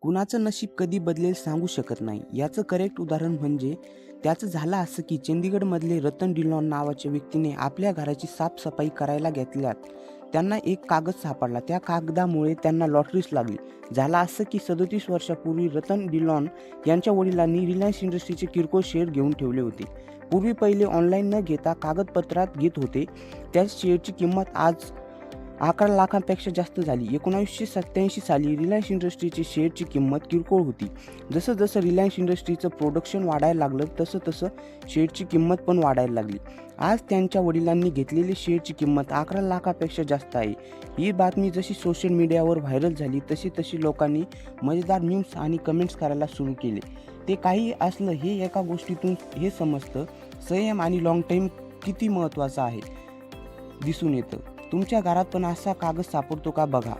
कुणाचं नशीब कधी बदलेल सांगू शकत नाही. याचं करेक्ट उदाहरण म्हणजे त्याचं झालं असं की चंदीगडमधले रतन डिलॉन नावाच्या व्यक्तीने आपल्या घराची साफसफाई करायला घेतल्यात त्यांना एक कागद सापडला. त्या कागदामुळे त्यांना लॉटरीच लागली. झालं असं की 37 वर्षापूर्वी रतन डिलॉन यांच्या वडिलांनी रिलायन्स इंडस्ट्रीचे किरकोळ शेअर घेऊन ठेवले होते. पूर्वी पहिले ऑनलाईन न घेता कागदपत्रात घेत होते. त्या शेअरची किंमत आज 11 लाखांपेक्षा जास्त झाली. 1987 साली रिलायन्स इंडस्ट्रीची शेअरची किंमत किरकोळ होती. जसं जसं रिलायन्स इंडस्ट्रीचं प्रोडक्शन वाढायला लागलं तसं तसं शेअरची किंमत पण वाढायला लागली. आज त्यांच्या वडिलांनी घेतलेली शेअरची किंमत 11 लाखापेक्षा जास्त आहे. ही बातमी जशी सोशल मीडियावर व्हायरल झाली तशी लोकांनी मजेदार मीम्स आणि कमेंट्स करायला सुरू केले. ते काही असलं हे एका गोष्टीतून हे समजतं, संयम आणि लाँग टाईम किती महत्त्वाचा आहे दिसून येतं. तुमच्या घरात पण असा कागद सापडतो का बघा.